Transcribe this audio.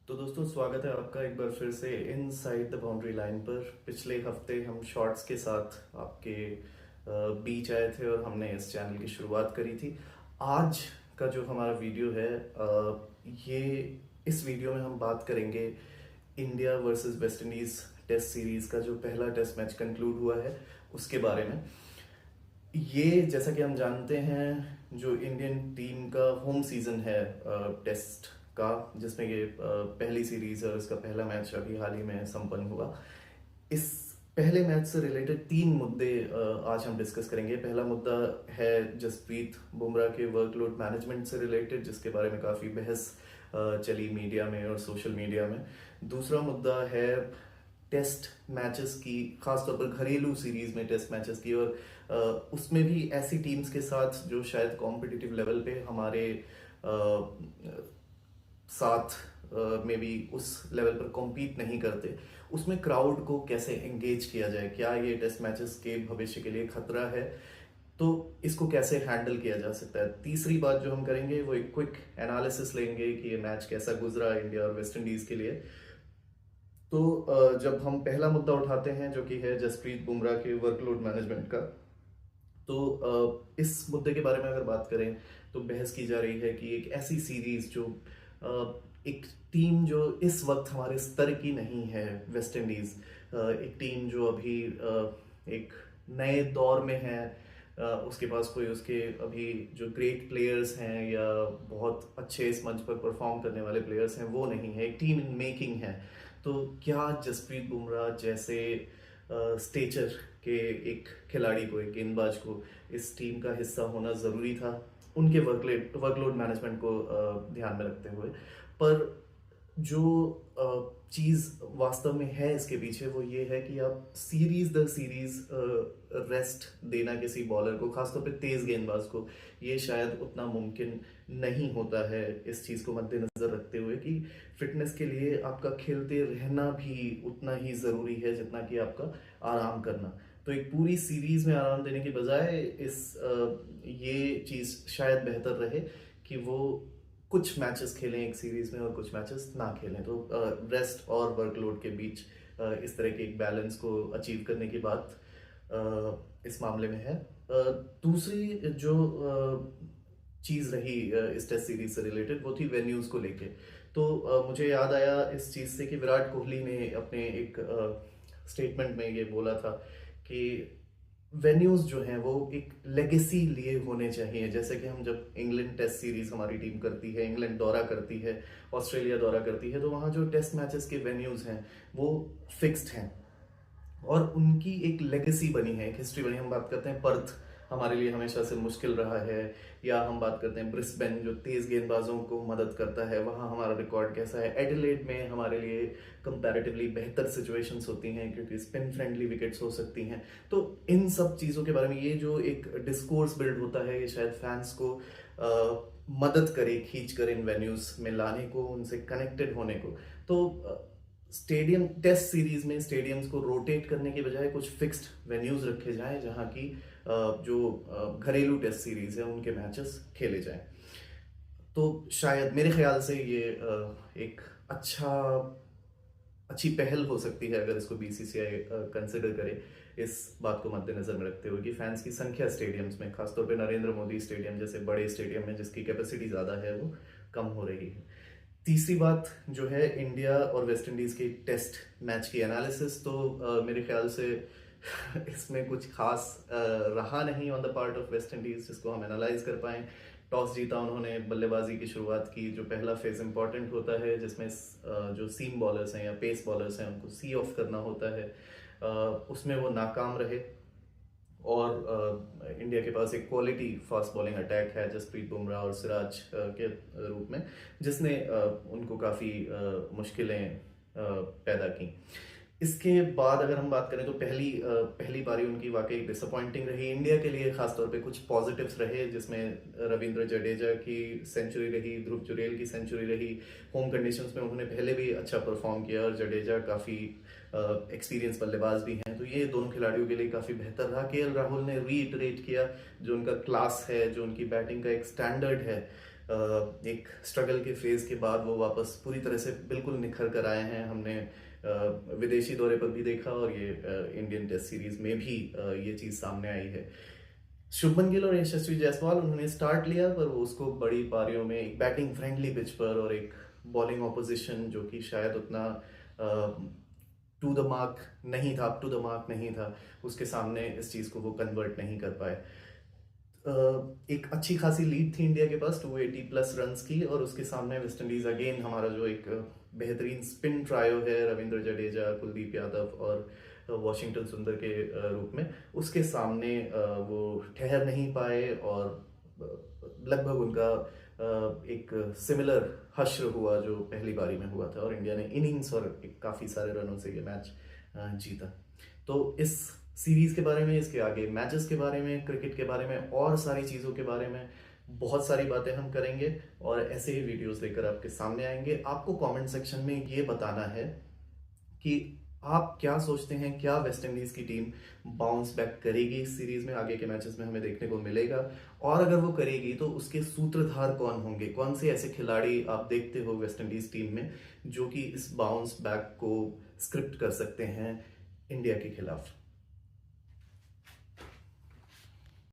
तो दोस्तों स्वागत है आपका एक बार फिर से इनसाइड द बाउंड्री लाइन पर। पिछले हफ्ते हम शॉर्ट्स के साथ आपके बीच आए थे और हमने इस चैनल की शुरुआत करी थी। आज का जो हमारा वीडियो है ये इस वीडियो में हम बात करेंगे India versus West Indies test series का जो पहला टेस्ट मैच कंक्लूड हुआ है उसके बारे में। ये जैसा कि हम जानते हैं जो इंडियन टीम का होम सीजन है टेस्ट का, जिसमें ये पहली सीरीज और इसका पहला मैच अभी हाल ही में संपन्न हुआ। इस पहले मैच से रिलेटेड तीन मुद्दे आज हम डिस्कस करेंगे। पहला मुद्दा है जसप्रीत बुमराह के वर्कलोड मैनेजमेंट से रिलेटेड, जिसके बारे में काफ़ी बहस चली मीडिया में और सोशल मीडिया में। दूसरा मुद्दा है टेस्ट मैचेस की, खासतौर पर घरेलू सीरीज में टेस्ट मैचेस की, और उसमें भी ऐसी टीम्स के साथ जो शायद कॉम्पिटिटिव लेवल पे हमारे साथ में भी उस लेवल पर कॉम्पीट नहीं करते, उसमें क्राउड को कैसे एंगेज किया जाए। क्या ये टेस्ट मैचेस के भविष्य के लिए खतरा है? तो इसको कैसे हैंडल किया जा सकता है। तीसरी बात जो हम करेंगे वो एक क्विक एनालिसिस लेंगे कि ये मैच कैसा गुजरा इंडिया और वेस्ट इंडीज के लिए। तो जब हम पहला मुद्दा उठाते हैं जो कि है जसप्रीत बुमराह के वर्कलोड मैनेजमेंट का, तो इस मुद्दे के बारे में अगर बात करें तो बहस की जा रही है कि एक ऐसी सीरीज जो एक टीम जो इस वक्त हमारे स्तर की नहीं है, वेस्ट इंडीज एक टीम जो अभी एक नए दौर में है, उसके पास कोई उसके अभी जो ग्रेट प्लेयर्स हैं या बहुत अच्छे इस मंच पर परफॉर्म करने वाले प्लेयर्स हैं वो नहीं है, एक टीम इन मेकिंग है। तो क्या जसप्रीत बुमराह जैसे स्टेचर के एक खिलाड़ी को, एक गेंदबाज को इस टीम का हिस्सा होना ज़रूरी था उनके वर्कलोड मैनेजमेंट को ध्यान में रखते हुए? पर जो चीज़ वास्तव में है इसके पीछे वो ये है कि आप सीरीज दर सीरीज रेस्ट देना किसी बॉलर को, खासतौर पे तेज गेंदबाज को, ये शायद उतना मुमकिन नहीं होता है। इस चीज़ को मद्देनजर रखते हुए कि फिटनेस के लिए आपका खेलते रहना भी उतना ही ज़रूरी है जितना कि आपका आराम करना। तो एक पूरी सीरीज में आराम देने के बजाय ये चीज़ शायद बेहतर रहे कि वो कुछ मैचेस खेलें एक सीरीज में और कुछ मैचेस ना खेलें। तो रेस्ट और वर्कलोड के बीच इस तरह के एक बैलेंस को अचीव करने की बात इस मामले में है। दूसरी जो चीज़ रही इस टेस्ट सीरीज से रिलेटेड वो थी वेन्यूज़ को लेके। तो मुझे याद आया इस चीज़ से कि विराट कोहली ने अपने एक स्टेटमेंट में ये बोला था कि वेन्यूज जो हैं वो एक लेगेसी लिए होने चाहिए। जैसे कि हम जब इंग्लैंड टेस्ट सीरीज हमारी टीम करती है, इंग्लैंड दौरा करती है, ऑस्ट्रेलिया दौरा करती है, तो वहाँ जो टेस्ट मैचेस के वेन्यूज हैं वो फिक्स्ड हैं और उनकी एक लेगेसी बनी है, एक हिस्ट्री बनी। हम बात करते हैं पर्थ हमारे लिए हमेशा से मुश्किल रहा है, या हम बात करते हैं ब्रिस्बेन जो तेज गेंदबाजों को मदद करता है, वहाँ हमारा रिकॉर्ड कैसा है। एडिलेड में हमारे लिए कंपैरेटिवली बेहतर सिचुएशंस होती हैं क्योंकि स्पिन फ्रेंडली विकेट्स हो सकती हैं। तो इन सब चीज़ों के बारे में ये जो एक डिस्कोर्स बिल्ड होता है, ये शायद फैंस को मदद करे खींच कर इन वेन्यूज में लाने को, उनसे कनेक्टेड होने को। तो स्टेडियम टेस्ट सीरीज में स्टेडियम्स को रोटेट करने के बजाय कुछ फिक्स्ड वेन्यूज रखे जाएं जहां की जो घरेलू टेस्ट सीरीज है उनके मैचेस खेले जाएं। तो शायद मेरे ख्याल से ये एक अच्छी पहल हो सकती है अगर इसको बीसीसीआई कंसिडर करे, इस बात को मद्देनजर में रखते हुए कि फैंस की संख्या स्टेडियम्स में, खासतौर पे नरेंद्र मोदी स्टेडियम जैसे बड़े स्टेडियम में जिसकी कैपेसिटी ज़्यादा है, वो कम हो रही है। तीसरी बात जो है इंडिया और वेस्ट इंडीज के टेस्ट मैच की एनालिसिस, तो मेरे ख्याल से इसमें कुछ खास रहा नहीं on the part of West Indies जिसको हम एनालाइज कर पाए। टॉस जीता उन्होंने, बल्लेबाजी की शुरुआत की, जो पहला फेज इंपॉर्टेंट होता है जिसमें जो सीम बॉलर्स हैं या पेस बॉलर्स हैं उनको सी ऑफ करना होता है, उसमें वो नाकाम रहे। और इंडिया के पास एक क्वालिटी फास्ट बॉलिंग अटैक है जसप्रीत बुमराह और सिराज के रूप में, जिसने उनको काफ़ी मुश्किलें पैदा की। इसके बाद अगर हम बात करें तो पहली पारी उनकी वाकई डिसअपॉइंटिंग रही इंडिया के लिए। खासतौर पे कुछ पॉजिटिव्स रहे जिसमें रविंद्र जडेजा की सेंचुरी रही, ध्रुव जुरेल की सेंचुरी रही। होम कंडीशंस में उन्होंने पहले भी अच्छा परफॉर्म किया और जडेजा काफ़ी एक्सपीरियंस बल्लेबाज भी हैं, तो ये दोनों खिलाड़ियों के लिए काफ़ी बेहतर रहा। केएल राहुल ने रीइटरेट किया जो उनका क्लास है, जो उनकी बैटिंग का एक स्टैंडर्ड है, एक स्ट्रगल के फेज के बाद वो वापस पूरी तरह से बिल्कुल निखर कर आए हैं। हमने विदेशी दौरे पर भी देखा और ये इंडियन टेस्ट सीरीज में भी ये चीज़ सामने आई है। शुभमन गिल और यशस्वी जायसवाल उन्होंने स्टार्ट लिया, पर वो उसको बड़ी पारियों में एक बैटिंग फ्रेंडली पिच पर और एक बॉलिंग ऑपोजिशन जो कि शायद उतना टू द मार्क नहीं था, अप टू द मार्क नहीं था, उसके सामने इस चीज़ को वो कन्वर्ट नहीं कर पाए। एक अच्छी खासी लीड थी इंडिया के पास 280 प्लस रन्स की, और उसके सामने वेस्ट इंडीज अगेन हमारा जो एक बेहतरीन स्पिन ट्रायो है रविंद्र जडेजा, कुलदीप यादव और वॉशिंगटन सुंदर के रूप में, उसके सामने वो ठहर नहीं पाए और लगभग उनका एक सिमिलर हश्र हुआ जो पहली बारी में हुआ था, और इंडिया ने इनिंग्स और काफ़ी सारे रनों से ये मैच जीता। तो इस सीरीज के बारे में, इसके आगे मैचेस के बारे में, क्रिकेट के बारे में और सारी चीज़ों के बारे में बहुत सारी बातें हम करेंगे और ऐसे ही वीडियोस लेकर आपके सामने आएंगे। आपको कमेंट सेक्शन में ये बताना है कि आप क्या सोचते हैं, क्या वेस्ट इंडीज की टीम बाउंस बैक करेगी इस सीरीज में, आगे के मैचेस में हमें देखने को मिलेगा, और अगर वो करेगी तो उसके सूत्रधार कौन होंगे, कौन से ऐसे खिलाड़ी आप देखते हो वेस्ट इंडीज टीम में जो कि इस बाउंस बैक को स्क्रिप्ट कर सकते हैं इंडिया के खिलाफ।